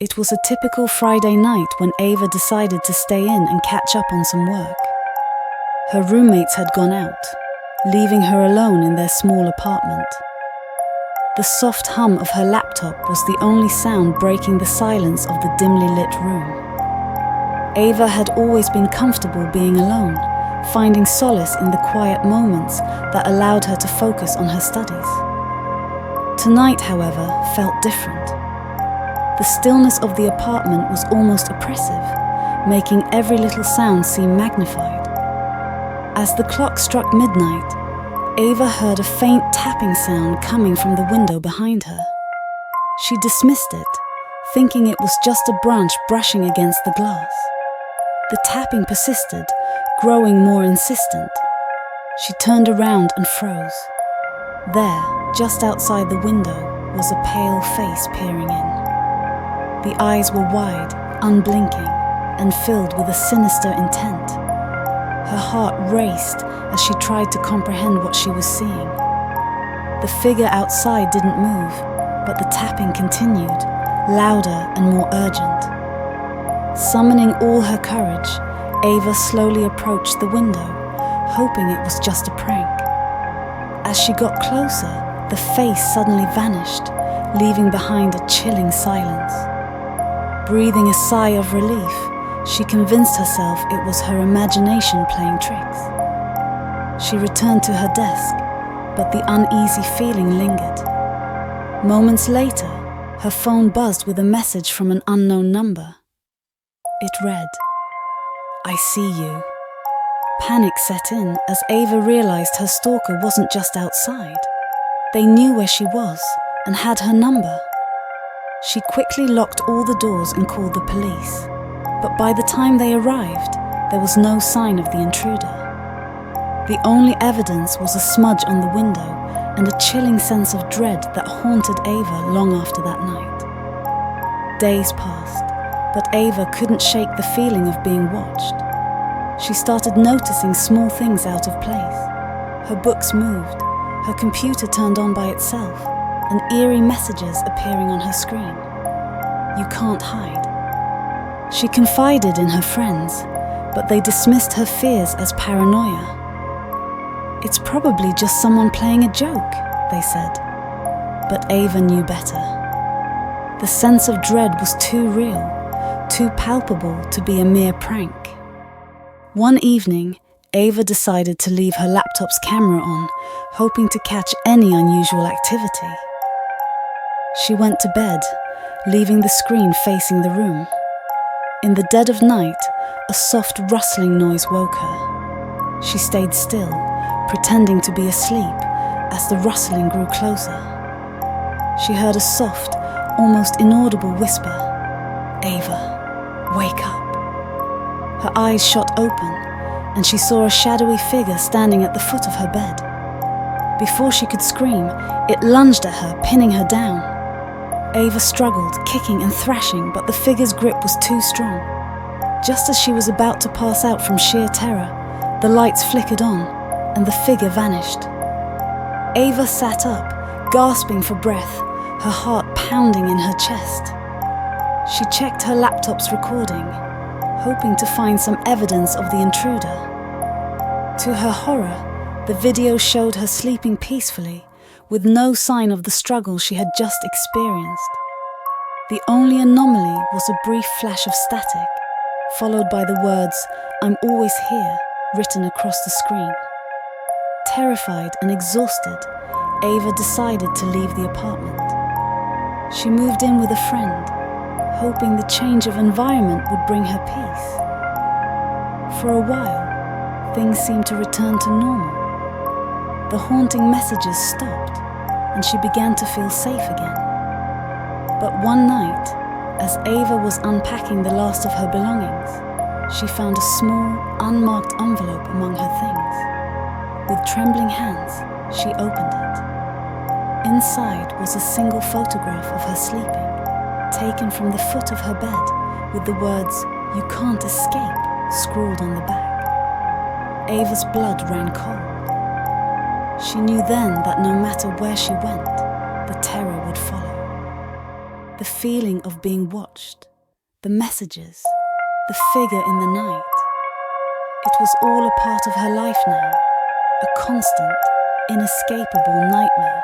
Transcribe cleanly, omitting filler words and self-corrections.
It was a typical Friday night when Ava decided to stay in and catch up on some work. Her roommates had gone out, leaving her alone in their small apartment. The soft hum of her laptop was the only sound breaking the silence of the dimly lit room. Ava had always been comfortable being alone, finding solace in the quiet moments that allowed her to focus on her studies. Tonight, however, felt different. The stillness of the apartment was almost oppressive, making every little sound seem magnified. As the clock struck midnight, Ava heard a faint tapping sound coming from the window behind her. She dismissed it, thinking it was just a branch brushing against the glass. The tapping persisted, growing more insistent. She turned around and froze. There, just outside the window, was a pale face peering in. The eyes were wide, unblinking, and filled with a sinister intent. Her heart raced as she tried to comprehend what she was seeing. The figure outside didn't move, but the tapping continued, louder and more urgent. Summoning all her courage, Ava slowly approached the window, hoping it was just a prank. As she got closer, the face suddenly vanished, leaving behind a chilling silence. Breathing a sigh of relief, she convinced herself it was her imagination playing tricks. She returned to her desk, but the uneasy feeling lingered. Moments later, her phone buzzed with a message from an unknown number. It read, "I see you." Panic set in as Ava realized her stalker wasn't just outside. They knew where she was and had her number. She quickly locked all the doors and called the police. But by the time they arrived, there was no sign of the intruder. The only evidence was a smudge on the window and a chilling sense of dread that haunted Ava long after that night. Days passed, but Ava couldn't shake the feeling of being watched. She started noticing small things out of place. Her books moved, her computer turned on by itself, and eerie messages appearing on her screen. You can't hide. She confided in her friends, but they dismissed her fears as paranoia. It's probably just someone playing a joke, they said. But Ava knew better. The sense of dread was too real, too palpable to be a mere prank. One evening, Ava decided to leave her laptop's camera on, hoping to catch any unusual activity. She went to bed, leaving the screen facing the room. In the dead of night, a soft rustling noise woke her. She stayed still, pretending to be asleep, as the rustling grew closer. She heard a soft, almost inaudible whisper, "Ava, wake up." Her eyes shot open, and she saw a shadowy figure standing at the foot of her bed. Before she could scream, it lunged at her, pinning her down. Ava struggled, kicking and thrashing, but the figure's grip was too strong. Just as she was about to pass out from sheer terror, the lights flickered on, and the figure vanished. Ava sat up, gasping for breath, her heart pounding in her chest. She checked her laptop's recording, hoping to find some evidence of the intruder. To her horror, the video showed her sleeping peacefully, with no sign of the struggle she had just experienced. The only anomaly was a brief flash of static, followed by the words, "I'm always here," written across the screen. Terrified and exhausted, Ava decided to leave the apartment. She moved in with a friend, hoping the change of environment would bring her peace. For a while, things seemed to return to normal. The haunting messages stopped, and she began to feel safe again. But one night, as Ava was unpacking the last of her belongings, she found a small, unmarked envelope among her things. With trembling hands, she opened it. Inside was a single photograph of her sleeping, taken from the foot of her bed, with the words, "You can't escape," scrawled on the back. Ava's blood ran cold. She knew then that no matter where she went, the terror would follow. The feeling of being watched, the messages, the figure in the night. It was all a part of her life now, a constant, inescapable nightmare.